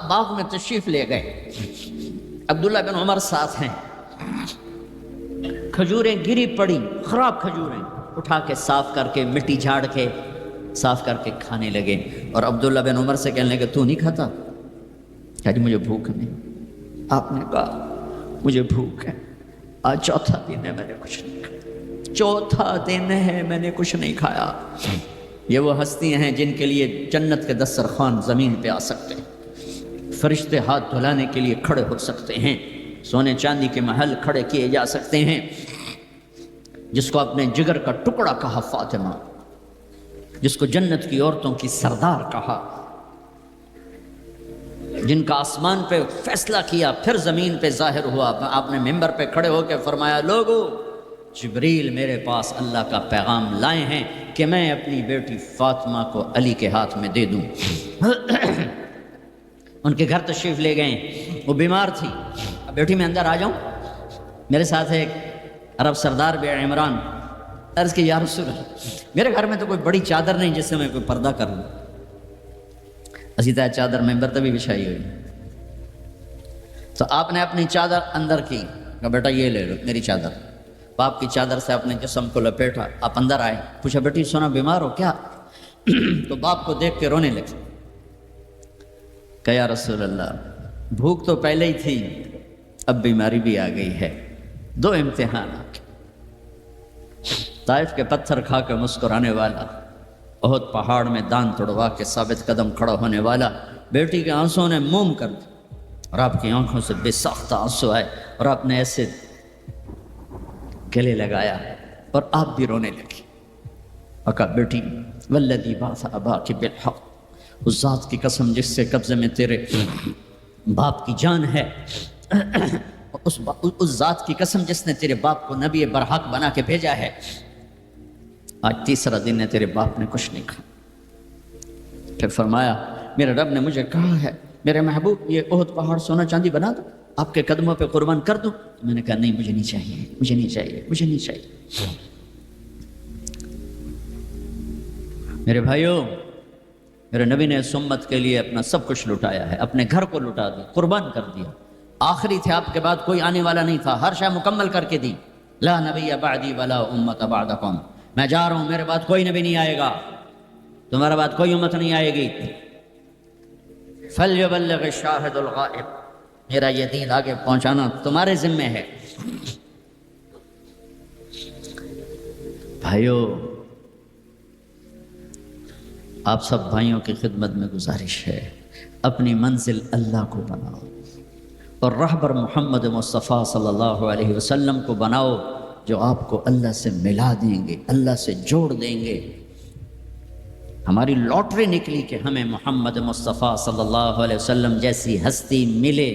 باغ میں تشریف لے گئے، عبداللہ بن عمر ساتھ ہیں، کھجوریں گری پڑی، خراب کھجوریں، اٹھا کے صاف کر کے، مٹی جھاڑ کے صاف کر کے کھانے لگے، اور عبداللہ بن عمر سے کہنے لگے تو نہیں کھاتا؟ کہا جی مجھے بھوک نہیں۔ آپ نے کہا مجھے بھوک ہے، آج چوتھا دن ہے میں نے کچھ نہیں کھایا، چوتھا دن ہے میں نے کچھ نہیں کھایا۔ یہ وہ ہستیاں ہیں جن کے لیے جنت کے دسترخوان زمین پہ آ سکتے ہیں، فرشتے ہاتھ دھلانے کے لیے کھڑے ہو سکتے ہیں، سونے چاندی کے محل کھڑے کیے جا سکتے ہیں۔ جس کو اپنے جگر کا ٹکڑا کہا فاطمہ، جس کو جنت کی عورتوں کی سردار کہا، جن کا آسمان پہ فیصلہ کیا پھر زمین پہ ظاہر ہوا۔ آپ نے ممبر پہ کھڑے ہو کے فرمایا، لوگو جبریل میرے پاس اللہ کا پیغام لائے ہیں کہ میں اپنی بیٹی فاطمہ کو علی کے ہاتھ میں دے دوں۔ ان کے گھر تشریف لے گئے، وہ بیمار تھی۔ اب بیٹی میں اندر آ جاؤں، میرے ساتھ ایک عرب سردار بے عمران، عرض کی یا رسول اللہ میرے گھر میں تو کوئی بڑی چادر نہیں جس سے میں کوئی پردہ کر لوں۔ اسی طرح چادر ممبر تبھی بچھائی ہوئی، تو آپ نے اپنی چادر اندر کی، کہا بیٹا یہ لے لو میری چادر۔ باپ کی چادر سے اپنے جسم کو لپیٹا، آپ اندر آئے، پوچھا بیٹی سونا بیمار ہو کیا؟ تو باپ کو دیکھ کے رونے لگے، کہ یا رسول اللہ بھوک تو پہلے ہی تھی، اب بیماری بھی آ گئی ہے، 2 امتحانات، طائف کے پتھر کھا کے مسکرانے والا، احد پہاڑ میں دان توڑوا کے ثابت قدم کھڑا ہونے والا۔ بیٹی کے آنسوں نے موم کر دی، اور آپ کی آنکھوں سے بے ساختہ آنسو آئے، اور آپ نے ایسے گلے لگایا اور آپ بھی رونے لگی۔ اور کہا بیٹی والذی بعث اباک بالحق، اس ذات کی قسم جس سے قبضے میں تیرے باپ کی جان ہے، اس ذات کی قسم جس نے تیرے باپ کو نبی برحق بنا کے بھیجا ہے، آج 3 دن ہے تیرے باپ نے کچھ نہیں کھایا۔ پھر فرمایا میرے رب نے مجھے کہا ہے میرے محبوب یہ احد پہاڑ سونا چاندی بنا دو، آپ کے قدموں پہ قربان کر دوں؟ میں نے کہا نہیں مجھے نہیں چاہیے، مجھے نہیں چاہیے، مجھے نہیں چاہیے۔ میرے بھائیوں، میرے نبی نے اس امت کے لیے اپنا سب کچھ لٹایا ہے، اپنے گھر کو لٹا دیا، قربان کر دیا۔ آخری تھے، آپ کے بعد کوئی آنے والا نہیں تھا، ہر شے مکمل کر کے دی۔ لا نبی بعدی ولا امت بعدکم، میں جا رہا ہوں، میرے بعد کوئی نبی نہیں آئے گا، تمہارے بعد کوئی امت نہیں آئے گی۔ فلیبلغ الشاہد الغائب، میرا یہ دین آگے پہنچانا تمہارے ذمہ ہے۔ بھائیو، آپ سب بھائیوں کی خدمت میں گزارش ہے، اپنی منزل اللہ کو بناؤ، اور رہبر محمد مصطفیٰ صلی اللہ علیہ وسلم کو بناؤ، جو آپ کو اللہ سے ملا دیں گے، اللہ سے جوڑ دیں گے۔ ہماری لاٹری نکلی کہ ہمیں محمد مصطفیٰ صلی اللہ علیہ وسلم جیسی ہستی ملے،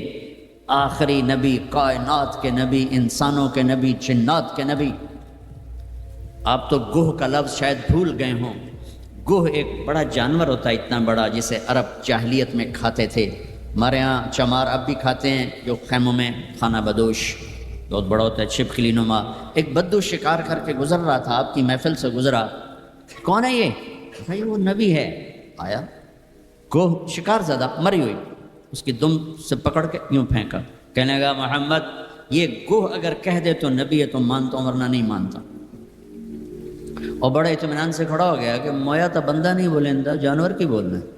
آخری نبی، کائنات کے نبی، انسانوں کے نبی، جنات کے نبی۔ آپ تو گوہ کا لفظ شاید بھول گئے ہوں۔ گوہ ایک بڑا جانور ہوتا ہے، اتنا بڑا، جسے عرب جاہلیت میں کھاتے تھے۔ ہمارے ہاں چمار اب بھی کھاتے ہیں، جو خیموں میں خانہ بدوش بہت بڑا ہوتا ہے، چھپکلی نما۔ ایک بدو شکار کر کے گزر رہا تھا، آپ کی محفل سے گزرا۔ کون ہے یہ؟ بھائی وہ نبی ہے۔ آیا گوہ شکار زدہ مری ہوئی، اس کی دم سے پکڑ کے یوں پھینکا، کہنے لگا محمد یہ گوہ اگر کہہ دے تو نبی ہے تو مانتا ہوں، ورنہ نہیں مانتا۔ اور بڑے اطمینان سے کھڑا ہو گیا کہ مویا تو بندہ نہیں بولیں دا، جانور کی بولنا ہے۔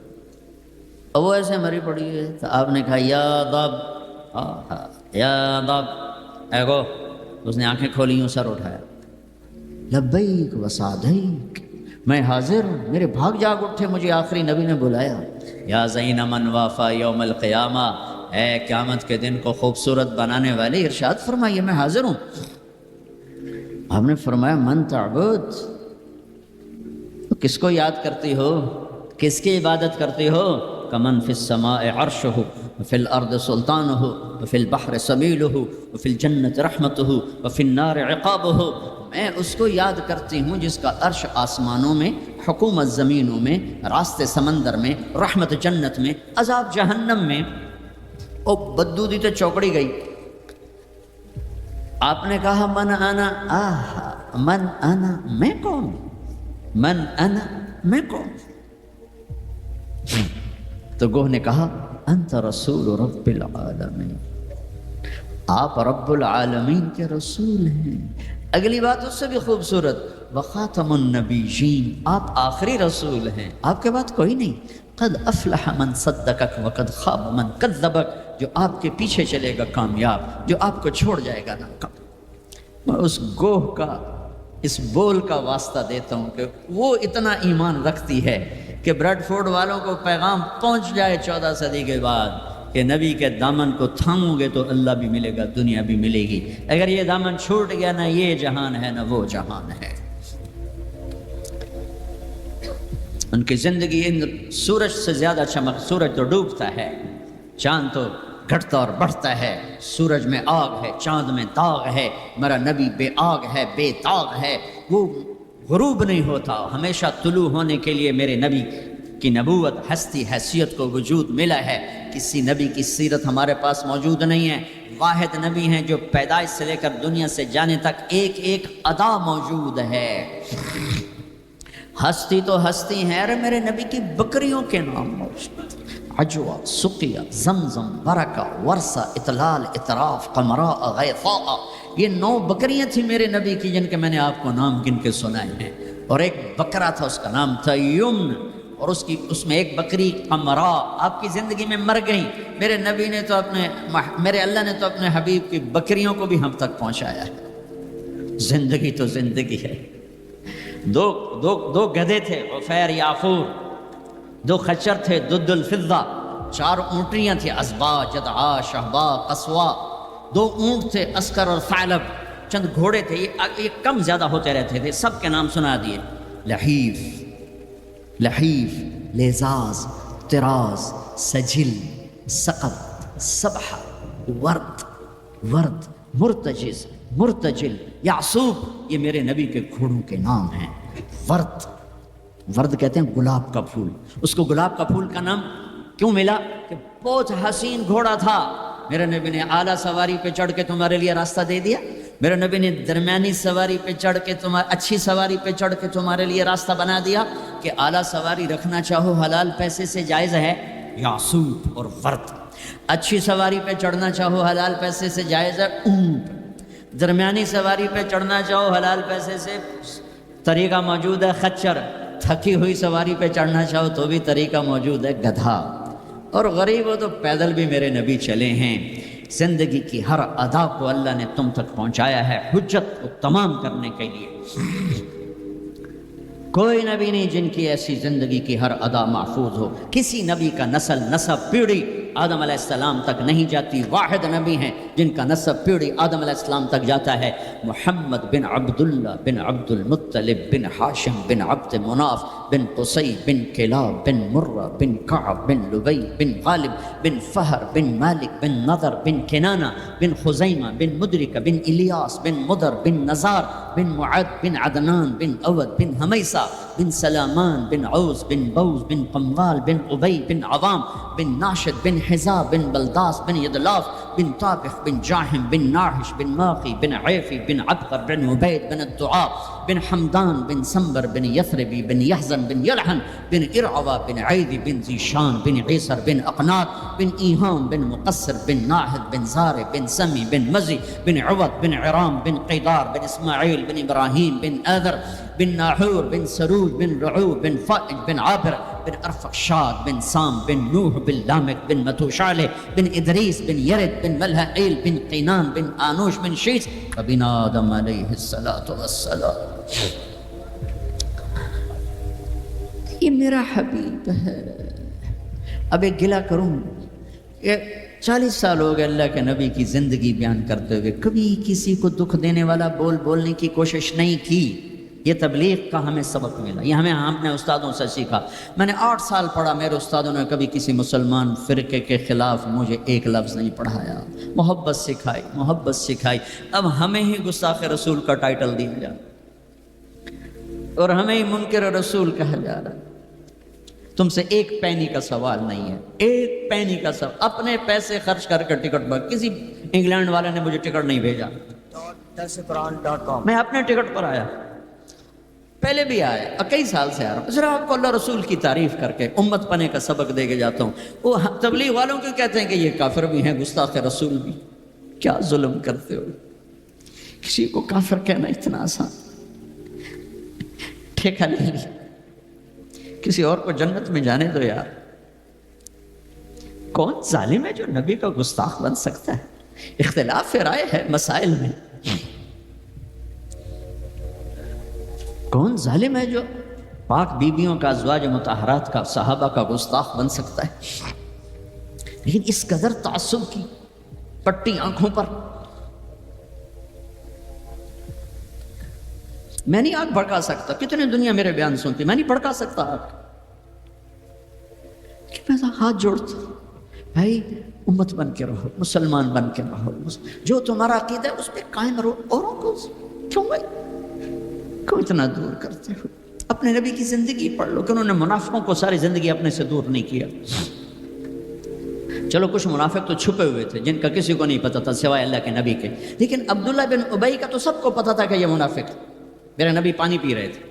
اور وہ ایسے مری پڑی ہے، تو آپ نے کہا یا ضب، یا ضب، اے گو۔ اس نے آنکھیں کھولی، یوں سر اٹھایا، لبیک و سعدیک، میں حاضر ہوں، میرے بھاگ جاگ اٹھے، مجھے آخری نبی نے بلایا۔ یا زین من وافا یوم القیامہ، اے قیامت کے دن کو خوبصورت بنانے والے، ارشاد فرمائیے میں حاضر ہوں۔ آپ نے فرمایا من تعبد، تو کس کو یاد کرتی ہو، کس کی عبادت کرتی ہو؟ کمن فی السماء عرشہ وفی الارض سلطانہ وفی البحر سبیلہ وفی الجنت رحمتہ وفی النار عقابہ۔ میں اس کو یاد کرتی ہوں جس کا عرش آسمانوں میں، حکومت زمینوں میں، راستے سمندر میں، رحمت جنت میں، عذاب جہنم میں۔ او بدو دی تو چوکڑی گئی۔ آپ نے کہا من انا، من انا، میں کون؟ من انا، میں کون؟ تو گوہ نے کہا انت رسول رب العالمین، آپ رب العالمین کے رسول ہیں۔ اگلی بات اس سے بھی خوبصورت، وخاتم النبیین، آپ آخری رسول ہیں، آپ کے بعد کوئی نہیں۔ قد افلح من صدقک وقد خاب من کذبک، جو آپ کے پیچھے چلے گا کامیاب، جو آپ کو چھوڑ جائے گا ناکام۔ میں اس گوہ کا، اس بول کا واسطہ دیتا ہوں کہ وہ اتنا ایمان رکھتی ہے کہ بریڈ فورڈ والوں کو پیغام پہنچ جائے 14 صدی کے بعد کہ نبی کے دامن کو تھامو گے تو اللہ بھی ملے گا، دنیا بھی ملے گی۔ اگر یہ دامن چھوٹ گیا، نہ یہ جہان ہے نہ وہ جہان ہے۔ ان کی زندگی سورج سے زیادہ چمک، سورج تو ڈوبتا ہے، چاند تو گھٹتا اور بڑھتا ہے، سورج میں آگ ہے، چاند میں داغ ہے، میرا نبی بے آگ ہے، بے داغ ہے، وہ غروب نہیں ہوتا، ہمیشہ طلوع ہونے کے لیے میرے نبی کی نبوت، ہستی، حیثیت کو وجود ملا ہے۔ کسی نبی کی سیرت ہمارے پاس موجود نہیں ہے، واحد نبی ہیں جو پیدائش سے لے کر دنیا سے جانے تک ایک ایک ادا موجود ہے۔ ہستی تو ہستی ہے، ارے میرے نبی کی بکریوں کے نام موجود، عجوہ، سقیہ، زمزم، برکہ، ورثہ، اطلال، اطراف، قمراء، غیثاء، یہ 9 بکریاں تھیں میرے نبی کی جن کے میں نے آپ کو نام گن کے سنائے ہیں۔ اور ایک بکرا تھا، اس کا نام تھا یمن، اور اس میں ایک بکری قمراء آپ کی زندگی میں مر گئی۔ میرے نبی نے تو میرے اللہ نے تو اپنے حبیب کی بکریوں کو بھی ہم تک پہنچایا ہے۔ زندگی تو زندگی ہے۔ دو گدھے تھے، عفیر، یافور، 2 خچر تھے، دد الفضہ، 4 اونٹنیاں تھیں، ازبا، جدعا، شہبا، قصوا، 2 اونٹ تھے، اسکر اور ثعلب، چند گھوڑے تھے، یہ کم زیادہ ہوتے رہتے تھے، سب کے نام سنا دیے۔ لحیف، لیزاز، طراز، سجل، سقط، سبح، ورد، مرتجل، یعصوب، یہ میرے نبی کے گھوڑوں کے نام ہیں۔ ورد کہتے ہیں گلاب کا پھول۔ اس کو گلاب کا پھول کا نام کیوں ملا؟ کہ بہت حسین گھوڑا تھا، میرے نبی نے اعلیٰ سواری پہ چڑھ کے تمہارے لیے راستہ دے دیا، میرے نبی نے درمیانی سواری پہ چڑھ کے اچھی سواری پہ چڑھ کے تمہارے لیے راستہ بنا دیا کہ اعلیٰ سواری رکھنا چاہو حلال پیسے سے جائز ہے، یعصوب اور ورد۔ اچھی سواری پہ چڑھنا چاہو حلال پیسے سے جائز ہے، اونٹ۔ درمیانی سواری پہ چڑھنا چاہو حلال پیسے سے طریقہ موجود ہے، خچر۔ تھکی ہوئی سواری پہ چڑھنا چاہو تو بھی طریقہ موجود ہے، گدھا۔ اور غریب ہو تو پیدل بھی میرے نبی چلے ہیں۔ زندگی کی ہر ادا کو اللہ نے تم تک پہنچایا ہے حجت کو تمام کرنے کے لیے۔ کوئی نبی نہیں جن کی ایسی زندگی کی ہر ادا محفوظ ہو۔ کسی نبی کا نسل، نسب، پیڑھی آدم علیہ السلام تک نہیں جاتی. واحد نبی ہیں جن کا نسب پیڑھی آدم علیہ السلام تک جاتا ہے. محمد بن عبداللہ بن عبد المطلب بن ہاشم بن عبد مناف بن قصی بن کلاب بن مرہ بن کعب بن لبی بن غالب بن فہر بن مالک بن نضر بن کنانہ بن خزیمہ بن مدرکہ بن الیاس بن مدر بن نزار بن معد بن عدنان بن اود بن حمیسہ بن سلامان بن عوز بن بوز بن قموال بن عبی بن عوام بن ناشد بن حزاب بن بلداس بن یدلاف بن طابخ بن جاحم بن ناحش بن ماقی بن عیفی بن عبقر بن عبید بن الدعاء بن حمدان بن سنبر بن یثربی بن یحزن بن یلحن بن ارعوہ بن عیدی بن ذیشان بن عیسر بن اقناط بن ایہام بن مقصر بن ناحد بن زارع بن سمی بن مزی بن عوض بن عرام بن قیدار بن اسماعیل بن ابراہیم بن آذر بن ناحور بن سروج بن رعوب بن فائج بن عابر بن ارفخشاد بن سام بن نوح بن لامک بن متوشالح بن ادریس بن یرد بن ملہائیل بن قینان بن آنوش بن شیس وبن آدم علیہ السلام. یہ میرا حبیب ہے. اب ایک گلہ کروں، 40 سال ہو گئے اللہ کے نبی کی زندگی بیان کرتے ہوئے، کبھی کسی کو دکھ دینے والا بولنے کی کوشش نہیں کی. یہ تبلیغ کا ہمیں سبق ملا، یہ ہم نے استادوں سے سیکھا. میں نے 8 سال پڑھا، میرے استادوں نے کبھی کسی مسلمان فرقے کے خلاف مجھے ایک لفظ نہیں پڑھایا. محبت سکھائی. اب ہمیں ہی گستاخ رسول کا ٹائٹل دیا جا اور ہمیں ہی منکر رسول کہا جا رہا ہے. تم سے ایک پینی کا سوال نہیں ہے، ایک پینی کا سوال. اپنے پیسے خرچ کر کے ٹکٹ پر، کسی انگلینڈ والے نے مجھے ٹکٹ نہیں بھیجا، میں اپنے ٹکٹ پر آیا، پہلے بھی آیا، کئی سال سے آ رہا ہوں. صرف آپ کو اللہ رسول کی تعریف کر کے امت پنے کا سبق دے کے جاتا ہوں. وہ تبلیغ والوں کیوں کہتے ہیں کہ یہ کافر بھی ہیں، گستاخ رسول بھی؟ کیا ظلم کرتے ہو. کسی کو کافر کہنا اتنا آسان، ٹھیکہ نہیں لیا. کسی اور کو جنت میں جانے دو یار. کون ظالم ہے جو نبی کا گستاخ بن سکتا ہے؟ اختلاف رائے ہے مسائل میں. کون ظالم ہے جو پاک بیویوں کا، ازواج مطہرات کا، صحابہ کا گستاخ بن سکتا ہے؟ لیکن اس قدر تعصب کی پٹی آنکھوں پر. میں نہیں آگ بھڑکا سکتا، کتنے دنیا میرے بیان سنتی، میں نہیں بھڑکا سکتا آگ. میں ہاتھ جوڑتا، بھائی امت بن کے رہو، مسلمان بن کے رہو، جو تمہارا عقیدہ ہے اس پہ قائم رہو. اوروں کو کیوں اتنا دور کرتے ہو؟ اپنے نبی کی زندگی پڑھ لو کہ انہوں نے منافقوں کو ساری زندگی اپنے سے دور نہیں کیا. چلو کچھ منافق تو چھپے ہوئے تھے جن کا کسی کو نہیں پتا تھا سوائے اللہ کے نبی کے، لیکن عبداللہ بن ابی کا تو سب کو پتا تھا کہ یہ منافق. میرے نبی پانی پی رہے تھے،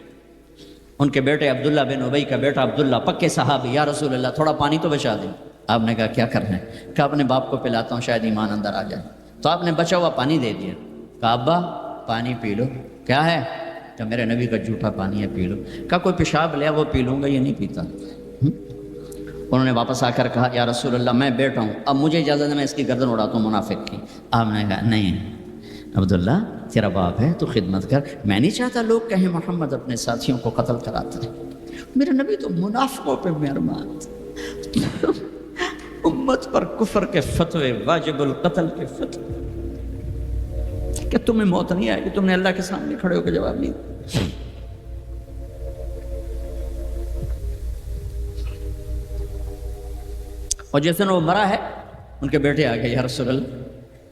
ان کے بیٹے عبداللہ بن ابی کا بیٹا عبداللہ پکے صحابی، یا رسول اللہ تھوڑا پانی تو بچا دیں. آپ نے کہا کیا کرنا ہے؟ کہا اپنے باپ کو پلاتا ہوں شاید ایمان اندر آ جائے. تو آپ نے بچا ہوا پانی دے دیا. کہا ابا پانی پی لو. کیا ہے؟ کہ میرے نبی کا جھوٹا پانی ہے، پی لو. کہا کوئی پیشاب لیا وہ پی لوں گا، یہ نہیں پیتا. انہوں نے واپس آ کر کہا یا رسول اللہ میں بیٹا ہوں، اب مجھے اجازت ہے میں اس کی گردن اڑاتا ہوں منافق کی. آپ نے کہا نہیں عبداللہ تیرا باپ ہے تو خدمت کر، میں نہیں چاہتا لوگ کہیں محمد اپنے ساتھیوں کو قتل کراتا ہے. میرے نبی تو منافقوں پہ مہربان، امت پر کفر کے فتوے، واجب القتل کے فتوے. کہ تمہیں موت نہیں آئے گی، تم نے اللہ کے سامنے کھڑے ہو کے جواب نہیں. اور جیسے وہ مرا ہے ان کے بیٹے آ گئے، یا رسول اللہ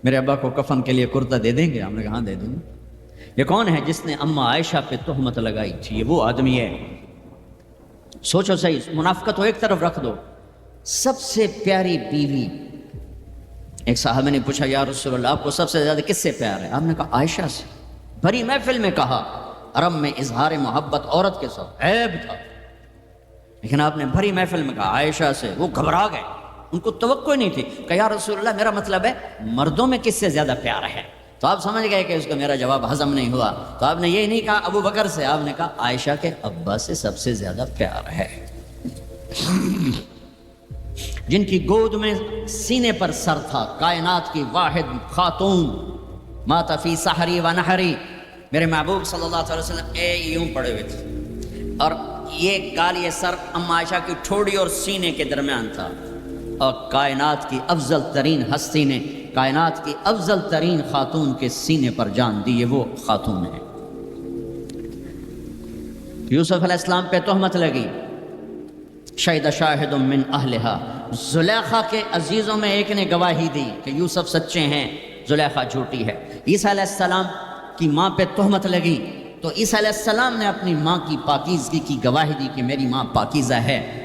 میرے ابا کو کفن کے لیے کرتا دے دیں گے؟ ہم نے کہا ہاں دے دوں گے. یہ کون ہے جس نے اماں عائشہ پہ تہمت لگائی تھی؟ یہ وہ آدمی ہے. سوچو صحیح، منافقت کو ایک طرف رکھ دو. سب سے پیاری بیوی، ایک صحابہ نے پوچھا یا رسول اللہ آپ کو سب سے زیادہ کس سے پیار ہے؟ آپ نے کہا عائشہ سے. بھری محفل میں کہا، عرب میں اظہار محبت عورت کے ساتھ عیب تھا، لیکن آپ نے بھری محفل میں کہا عائشہ سے. وہ گھبرا گئے، ان کو توقع نہیں تھی کہ یا رسول اللہ میرا مطلب ہے مردوں میں کس سے زیادہ پیار ہے. تو آپ سمجھ گئے کہ اس کو میرا جواب ہضم نہیں ہوا. تو آپ نے یہ نہیں کہا ابو بکر سے، آپ نے کہا عائشہ کے ابا سے سب سے زیادہ پیار ہے، جن کی گود میں سینے پر سر تھا، کائنات کی واحد خاتون. مات فی سحری و نحری، میرے محبوب صلی اللہ علیہ وسلم یوں پڑے ہوئے تھے اور یہ گال، یہ سر اما عائشہ کی ٹھوڑی اور سینے کے درمیان تھا. اور کائنات کی افضل ترین ہستی نے کائنات کی افضل ترین خاتون کے سینے پر جان دی، یہ وہ خاتون ہے۔ یوسف علیہ السلام پہ تہمت لگی، شہد شاہد من اہلہا، زلیخا کے عزیزوں میں ایک نے گواہی دی کہ یوسف سچے ہیں، زلیخا جھوٹی ہے۔ عیسیٰ علیہ السلام کی ماں پہ تہمت لگی تو عیسیٰ علیہ السلام نے اپنی ماں کی پاکیزگی کی گواہی دی کہ میری ماں پاکیزہ ہے۔